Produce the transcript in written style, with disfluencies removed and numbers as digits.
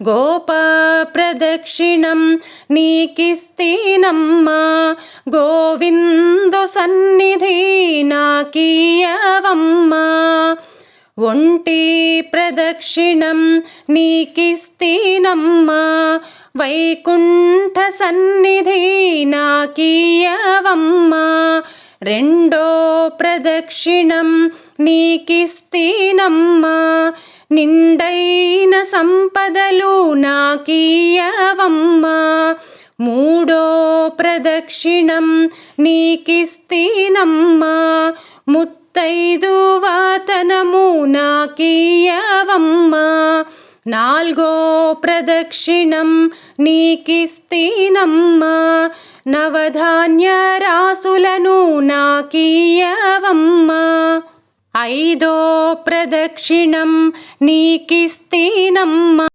గోప ప్రదక్షిణం నీకిస్తీనమ్మా గోవిందు సన్నిధి నాకీయవమ్మా ఒంటి ప్రదక్షిణం నీకిస్తీనమ్మా వైకుంఠ సన్నిధి నాకీయవమ్మా రెండో ప్రదక్షిణం నీకిస్తీనమ్మా నిండైన సంపదలు నాకీయవమ్మా మూడో ప్రదక్షిణం నీకిస్తీనమ్మా ముత్తైదు వాతనము నాకీయవమ్మా నాల్గో ప్రదక్షిణం నీకిస్తీనమ్మా నవధాన్య రాసులను నాకీయవమ్మా ఐదో ప్రదక్షిణం నీకిస్తీనమ్మా